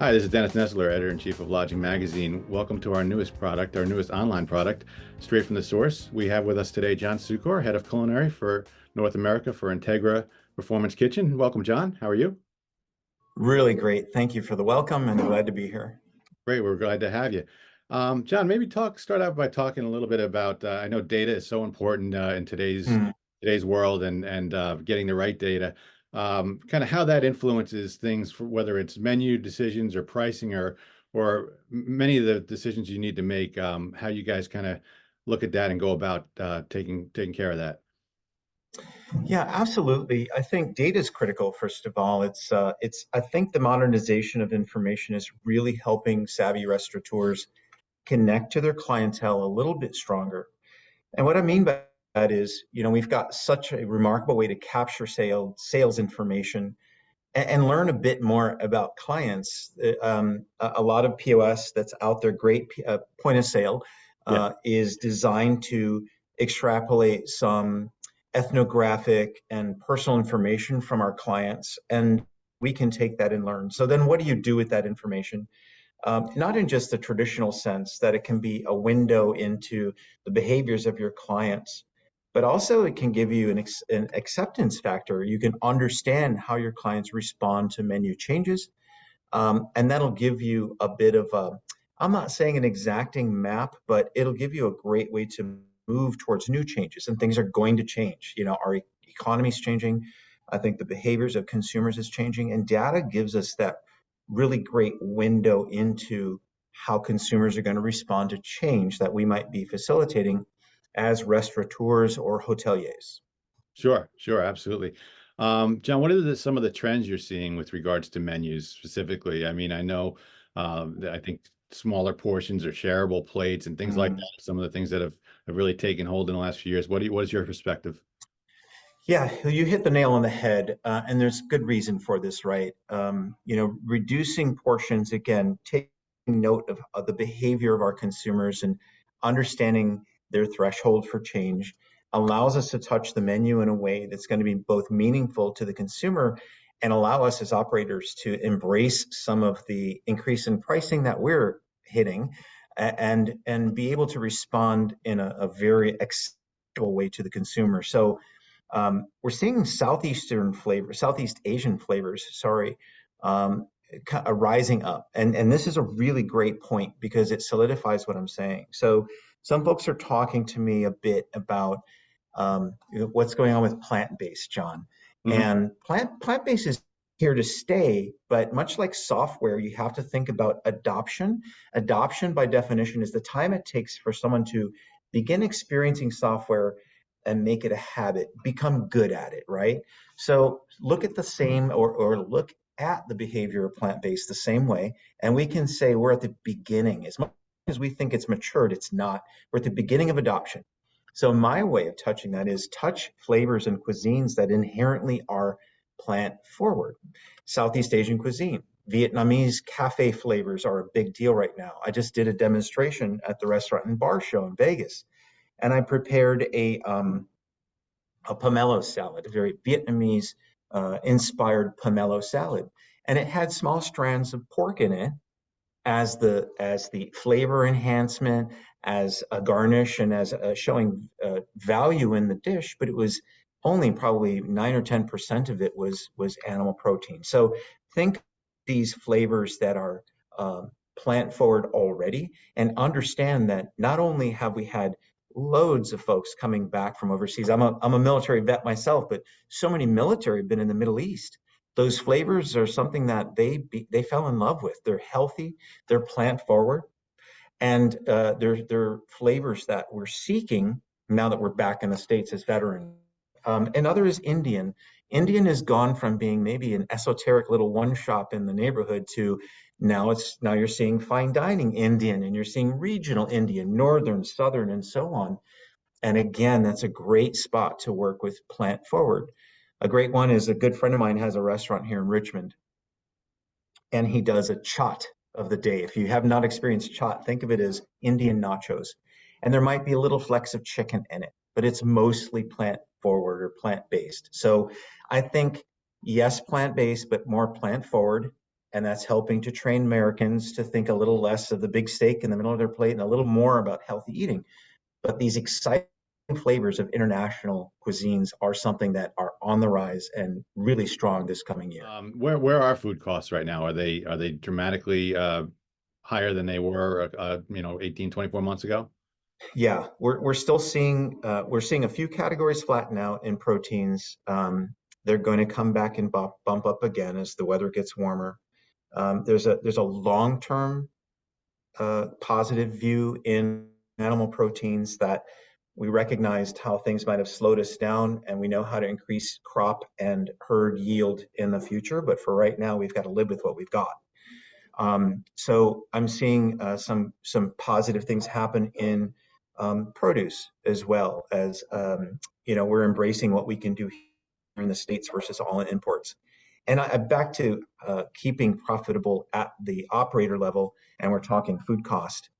Hi, this is Dennis Nessler, Editor-in-Chief of Lodging Magazine. Welcome to our newest product, our newest online product, straight from the source. We have with us today John Csukor, Head of Culinary for North America for Entegra Performance Kitchen. Welcome, John. How are you? Really great. Thank you for the welcome and glad to be here. Great. We're glad to have you. John, maybe start out by talking a little bit about, I know data is so important in Hmm. today's world and getting the right data. Kind of how that influences things for whether it's menu decisions or pricing or many of the decisions you need to make, how you guys kind of look at that and go about taking care of that. Yeah, absolutely. I think data is critical, first of all. I think the modernization of information is really helping savvy restaurateurs connect to their clientele a little bit stronger. And what I mean by that is, we've got such a remarkable way to capture sales information and learn a bit more about clients. A lot of POS that's out there, great point of sale, Yeah, is designed to extrapolate some ethnographic and personal information from our clients, and we can take that and learn. So then, what do you do with that information? Not in just the traditional sense that it can be a window into the behaviors of your clients, but also it can give you an acceptance factor. You can understand how your clients respond to menu changes, and that'll give you a bit of a, I'm not saying an exacting map, but it'll give you a great way to move towards new changes, and things are going to change. Our economy is changing. I think the behaviors of consumers is changing, and data gives us that really great window into how consumers are going to respond to change that we might be facilitating as restaurateurs or hoteliers. sure, absolutely. John, what are some of the trends you're seeing with regards to menus specifically? I mean, I know that I think smaller portions or shareable plates and things like that Mm. are some of the things that have really taken hold in the last few years. What is your perspective? Yeah, you hit the nail on the head, and there's good reason for this, right? Reducing portions, again, taking note of the behavior of our consumers and understanding their threshold for change allows us to touch the menu in a way that's going to be both meaningful to the consumer and allow us as operators to embrace some of the increase in pricing that we're hitting and be able to respond in a very acceptable way to the consumer. So we're seeing Southeast Asian flavors, sorry, rising up. And this is a really great point because it solidifies what I'm saying. So some folks are talking to me a bit about what's going on with plant-based, John. Hmm. And plant-based is here to stay, but much like software, you have to think about adoption. Adoption, by definition, is the time it takes for someone to begin experiencing software and make it a habit, become good at it, right? So look at the same or look at the behavior of plant-based the same way, and we can say we're at the beginning. As much as we think it's matured, it's not. We're at the beginning of adoption. So my way of touching that is touch flavors and cuisines that inherently are plant forward. Southeast Asian cuisine, Vietnamese cafe flavors are a big deal right now. I just did a demonstration at the Restaurant and Bar Show in Vegas, and I prepared a pomelo salad, a very Vietnamese inspired pomelo salad, and it had small strands of pork in it as the flavor enhancement, as a garnish, and as showing value in the dish. But it was only probably 9 or 10% of it was animal protein. So think these flavors that are plant forward already, and understand that not only have we had loads of folks coming back from overseas. I'm a military vet myself, but so many military have been in the Middle East. Those flavors are something that they fell in love with. They're healthy, they're plant forward, and they're flavors that we're seeking now that we're back in the States as veterans. Another is Indian. Indian has gone from being maybe an esoteric little one shop in the neighborhood to now you're seeing fine dining Indian, and you're seeing regional Indian, northern, southern, and so on. And again, that's a great spot to work with plant forward. A great one is a good friend of mine has a restaurant here in Richmond, and he does a chaat of the day. If you have not experienced chaat, think of it as Indian nachos. And there might be a little flecks of chicken in it, but it's mostly plant forward or plant based. So I think, yes, plant based, but more plant forward. and that's helping to train Americans to think a little less of the big steak in the middle of their plate and a little more about healthy eating. But these exciting flavors of international cuisines are something that are on the rise and really strong this coming year. Where are food costs right now? Are they dramatically higher than they were 18, 24 months ago? Yeah, we're still seeing we're seeing a few categories flatten out in proteins. They're going to come back and bump up again as the weather gets warmer. There's a long-term positive view in animal proteins that we recognized how things might have slowed us down, and we know how to increase crop and herd yield in the future. But for right now, we've got to live with what we've got. So I'm seeing some positive things happen in produce as well as we're embracing what we can do here in the States versus all in imports. And back to keeping profitable at the operator level, and we're talking food cost.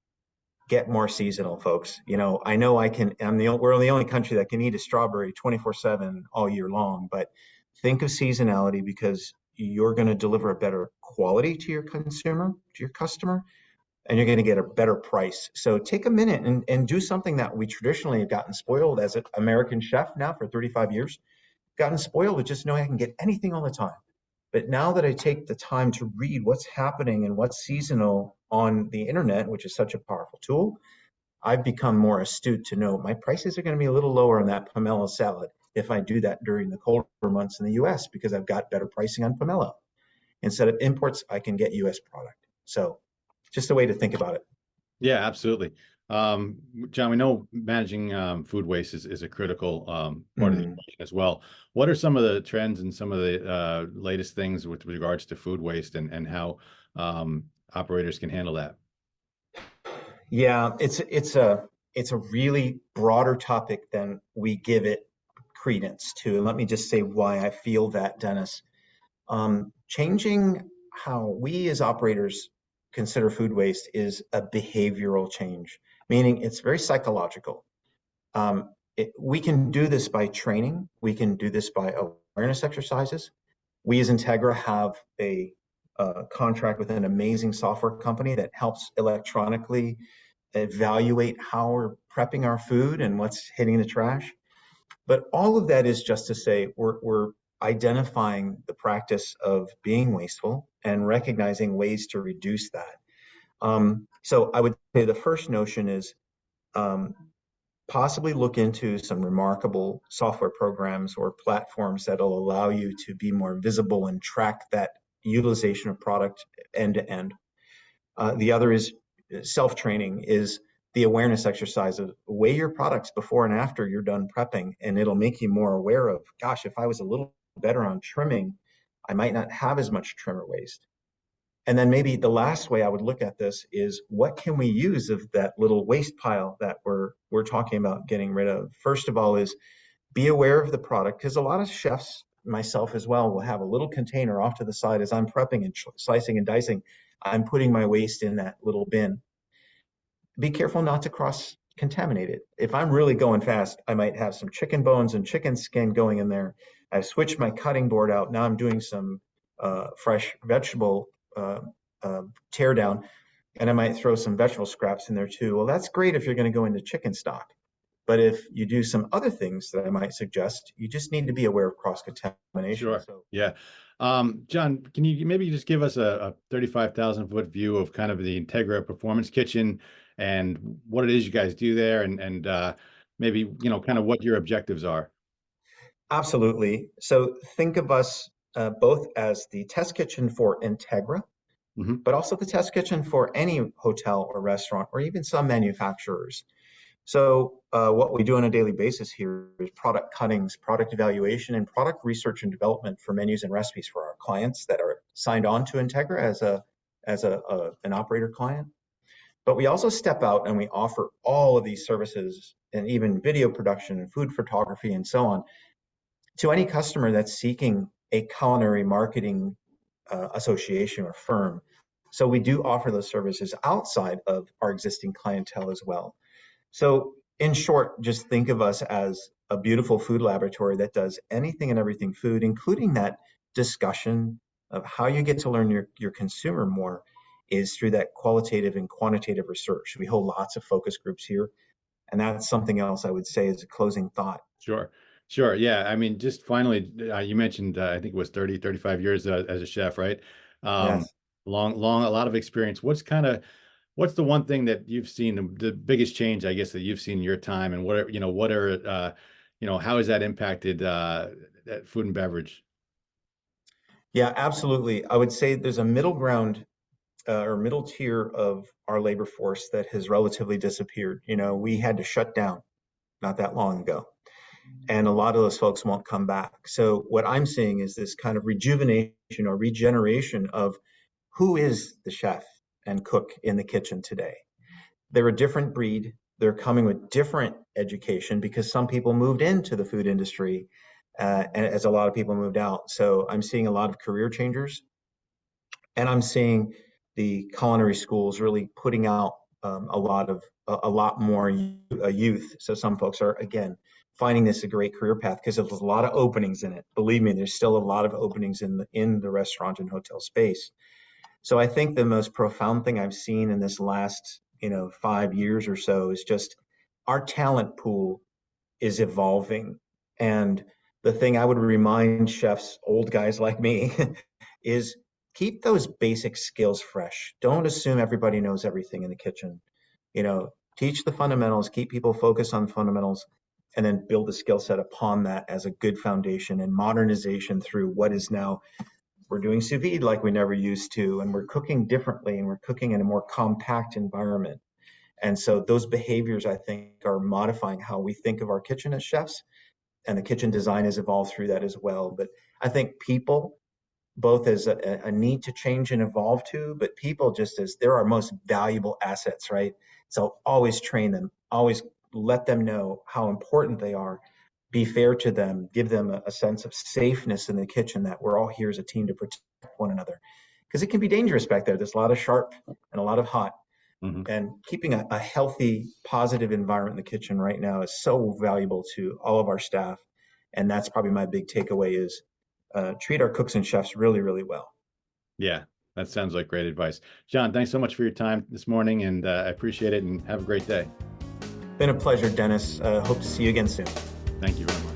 Get more seasonal, folks. I know we're the only country that can eat a strawberry 24/7 all year long, but think of seasonality because you're going to deliver a better quality to your consumer, to your customer, and you're going to get a better price. So take a minute and do something that we traditionally have gotten spoiled as an American chef now for 35 years, gotten spoiled with just knowing I can get anything all the time. But now that I take the time to read what's happening and what's seasonal on the internet, which is such a powerful tool, I've become more astute to know my prices are going to be a little lower on that pomelo salad if I do that during the colder months in the US because I've got better pricing on pomelo. Instead of imports, I can get US product. So just a way to think about it. Yeah, absolutely. John, we know managing food waste is a critical part of the equation as well. What are some of the trends and some of the latest things with regards to food waste and how operators can handle that? Yeah, it's a really broader topic than we give it credence to. And let me just say why I feel that, Dennis. Changing how we as operators consider food waste is a behavioral change, meaning it's very psychological. We can do this by training. We can do this by awareness exercises. We as Entegra have a contract with an amazing software company that helps electronically evaluate how we're prepping our food and what's hitting the trash. But all of that is just to say we're identifying the practice of being wasteful and recognizing ways to reduce that. So I would say the first notion is possibly look into some remarkable software programs or platforms that'll allow you to be more visible and track that utilization of product end to end. The other is self-training, is the awareness exercise of weigh your products before and after you're done prepping, and it'll make you more aware of, gosh, if I was a little better on trimming, I might not have as much trimmer waste. And then maybe the last way I would look at this is what can we use of that little waste pile that we're talking about getting rid of? First of all is be aware of the product, because a lot of chefs, myself as well, will have a little container off to the side as I'm prepping and slicing and dicing. I'm putting my waste in that little bin. Be careful not to cross contaminate it. If I'm really going fast, I might have some chicken bones and chicken skin going in there. I've switched my cutting board out. Now I'm doing some fresh vegetable tear down, and I might throw some vegetable scraps in there too. Well, that's great if you're going to go into chicken stock. But if you do some other things that I might suggest, you just need to be aware of cross-contamination. Sure. So, yeah. John, can you maybe just give us a 35,000-foot view of kind of the Entegra Performance Kitchen and what it is you guys do there and maybe, kind of what your objectives are? Absolutely. So think of us both as the test kitchen for Entegra, but also the test kitchen for any hotel or restaurant or even some manufacturers. So what we do on a daily basis here is product cuttings, product evaluation, and product research and development for menus and recipes for our clients that are signed on to Entegra as an operator client. But we also step out and we offer all of these services and even video production, food photography, and so on to any customer that's seeking a culinary marketing association or firm. So we do offer those services outside of our existing clientele as well. So in short, just think of us as a beautiful food laboratory that does anything and everything food, including that discussion of how you get to learn your consumer more is through that qualitative and quantitative research. We hold lots of focus groups here, and that's something else I would say as a closing thought. Sure. Sure. Yeah. I mean, just finally, you mentioned, I think it was 30, 35 years as a chef, right? Um, Yes. a lot of experience. What's the one thing that you've seen, the biggest change, I guess, that you've seen in your time, and how has that impacted that food and beverage? Yeah, absolutely. I would say there's a middle ground or middle tier of our labor force that has relatively disappeared. We had to shut down not that long ago, and a lot of those folks won't come back. So what I'm seeing is this kind of rejuvenation or regeneration of who is the chef and cook in the kitchen today. They're a different breed. They're coming with different education because some people moved into the food industry as a lot of people moved out. So I'm seeing a lot of career changers, and I'm seeing the culinary schools really putting out a lot more youth. So some folks are again finding this a great career path because there's a lot of openings in it. Believe me, there's still a lot of openings in the restaurant and hotel space. So I think the most profound thing I've seen in this last 5 years or so is just our talent pool is evolving. And the thing I would remind chefs, old guys like me, is keep those basic skills fresh. Don't assume everybody knows everything in the kitchen. Teach the fundamentals, keep people focused on fundamentals, and then build the skill set upon that as a good foundation and modernization through what is now we're doing sous vide like we never used to, and we're cooking differently, and we're cooking in a more compact environment. And so those behaviors, I think, are modifying how we think of our kitchen as chefs, and the kitchen design has evolved through that as well. But I think people, both as a need to change and evolve to, but people just as they're our most valuable assets, right? So always train them, always let them know how important they are, be fair to them, give them a sense of safeness in the kitchen that we're all here as a team to protect one another. Because it can be dangerous back there. There's a lot of sharp and a lot of hot. Hmm. And keeping a healthy, positive environment in the kitchen right now is so valuable to all of our staff. And that's probably my big takeaway is treat our cooks and chefs really, really well. Yeah, that sounds like great advice. John, thanks so much for your time this morning, and I appreciate it, and have a great day. Been a pleasure, Dennis. Hope to see you again soon. Thank you very much.